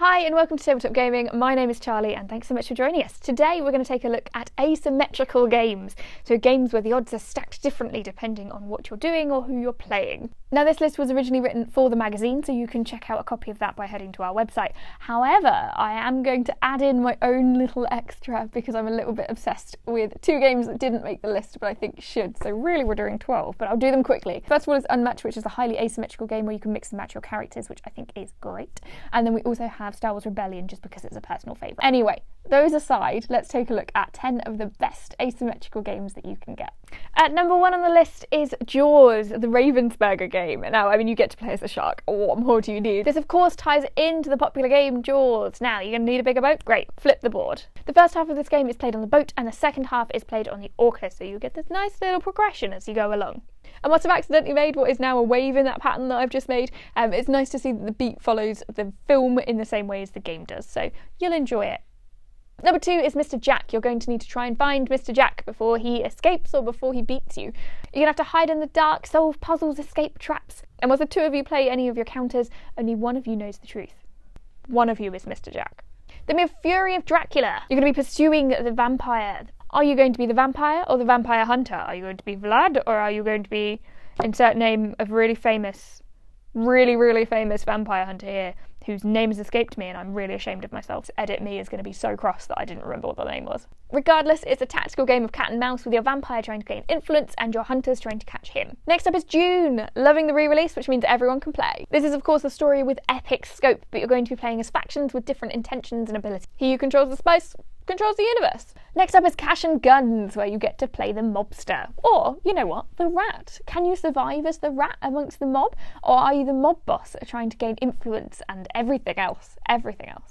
Hi and welcome to Tabletop Gaming. My name is Charlie and thanks so much for joining us. Today we're going to take a look at asymmetrical games, so games where the odds are stacked differently depending on what you're doing or who you're playing. Now this list was originally written for the magazine, so you can check out a copy of that by heading to our website. However, I am going to add in my own little extra because I'm a little bit obsessed with two games that didn't make the list but I think should, so really we're doing 12, but I'll do them quickly. First of all is Unmatched, which is a highly asymmetrical game where you can mix and match your characters, which I think is great. And then we also have Star Wars Rebellion, just because it's a personal favourite. Anyway, those aside, let's take a look at 10 of the best asymmetrical games that you can get. At number 1 on the list is Jaws, the Ravensburger game. Now, I mean, you get to play as a shark. What more do you need? This, of course, ties into the popular game Jaws. Now, you're going to need a bigger boat? Great, flip the board. The first half of this game is played on the boat, and the second half is played on the orca, so you get this nice little progression as you go along. I must have accidentally made what is now a wave in that pattern that I've just made. It's nice to see that the beat follows the film in the same way as the game does, so you'll enjoy it. Number 2 is Mr. Jack. You're going to need to try and find Mr. Jack before he escapes or before he beats you. You're going to have to hide in the dark, solve puzzles, escape traps. And whilst the two of you play any of your counters, only one of you knows the truth. One of you is Mr. Jack. Then we have Fury of Dracula. You're going to be pursuing the vampire. Are you going to be the vampire or the vampire hunter? Are you going to be Vlad or are you going to be, insert name of really famous vampire hunter here, whose name has escaped me and I'm really ashamed of myself. Edit me is going to be so cross that I didn't remember what the name was. Regardless, it's a tactical game of cat and mouse with your vampire trying to gain influence and your hunters trying to catch him. Next up is Dune, loving the re-release, which means everyone can play. This is of course a story with epic scope, but you're going to be playing as factions with different intentions and abilities. He who controls the spice controls the universe. Next up is Cash and Guns, where you get to play the mobster. Or, you know what, the rat. Can you survive as the rat amongst the mob? Or are you the mob boss trying to gain influence and everything else?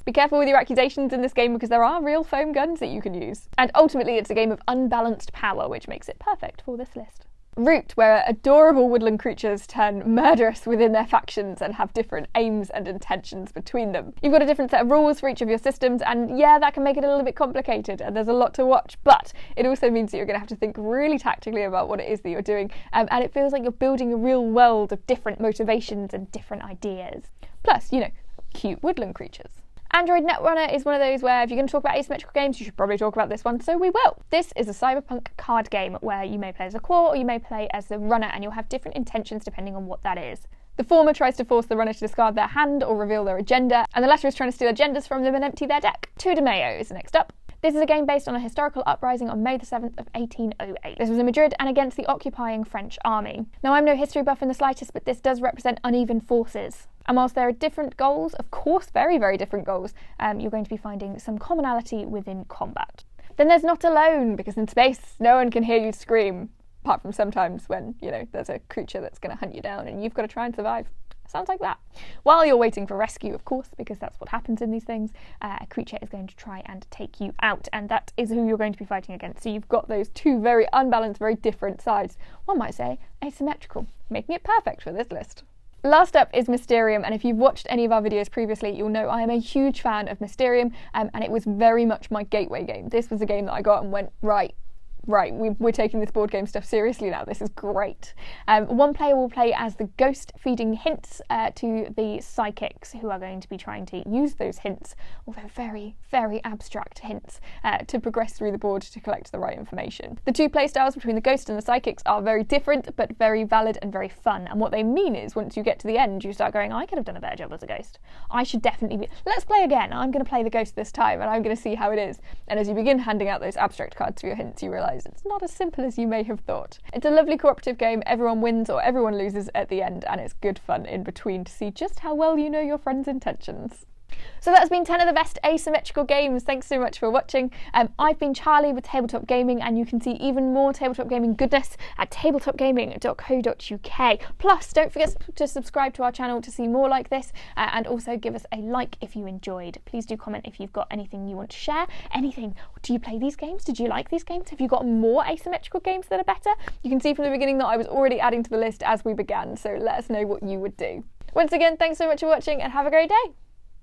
Be careful with your accusations in this game because there are real foam guns that you can use. And ultimately it's a game of unbalanced power, which makes it perfect for this list. Root, where adorable woodland creatures turn murderous within their factions and have different aims and intentions between them. You've got a different set of rules for each of your systems, and yeah, that can make it a little bit complicated and there's a lot to watch, but it also means that you're going to have to think really tactically about what it is that you're doing, and it feels like you're building a real world of different motivations and different ideas. Plus, you know, cute woodland creatures. Android Netrunner is one of those where if you're going to talk about asymmetrical games, you should probably talk about this one, so we will. This is a cyberpunk card game where you may play as a claw or you may play as the runner, and you'll have different intentions depending on what that is. The former tries to force the runner to discard their hand or reveal their agenda, and the latter is trying to steal agendas from them and empty their deck. 2 Dimeos next up. This is a game based on a historical uprising on May the 7th of 1808. This was in Madrid and against the occupying French army. Now, I'm no history buff in the slightest, but this does represent uneven forces. And whilst there are different goals, of course very, very different goals, you're going to be finding some commonality within combat. Then there's Not Alone, because in space no one can hear you scream, apart from sometimes when, you know, there's a creature that's going to hunt you down and you've got to try and survive. Sounds like that. While you're waiting for rescue, of course, because that's what happens in these things, a creature is going to try and take you out, and that is who you're going to be fighting against. So you've got those two very unbalanced, very different sides. One might say asymmetrical, making it perfect for this list. Last up is Mysterium, and if you've watched any of our videos previously, you'll know I am a huge fan of Mysterium, and it was very much my gateway game. This was a game that I got and went, right, we're taking this board game stuff seriously now, this is great. One player will play as the ghost, feeding hints to the psychics who are going to be trying to use those hints, although very, very abstract hints, to progress through the board to collect the right information. The two playstyles between the ghost and the psychics are very different, but very valid and very fun, and what they mean is once you get to the end, you start going, I could have done a better job as a ghost. I should definitely be... Let's play again, I'm going to play the ghost this time, and I'm going to see how it is. And as you begin handing out those abstract cards for your hints, you realise it's not as simple as you may have thought. It's a lovely cooperative game, everyone wins or everyone loses at the end, and it's good fun in between to see just how well you know your friends' intentions. So that's been 10 of the best asymmetrical games. Thanks so much for watching. I've been Charlie with Tabletop Gaming, and you can see even more Tabletop Gaming goodness at tabletopgaming.co.uk. Plus, don't forget to subscribe to our channel to see more like this, and also give us a like if you enjoyed. Please do comment if you've got anything you want to share. Anything. Do you play these games? Did you like these games? Have you got more asymmetrical games that are better? You can see from the beginning that I was already adding to the list as we began, so let us know what you would do. Once again, thanks so much for watching and have a great day.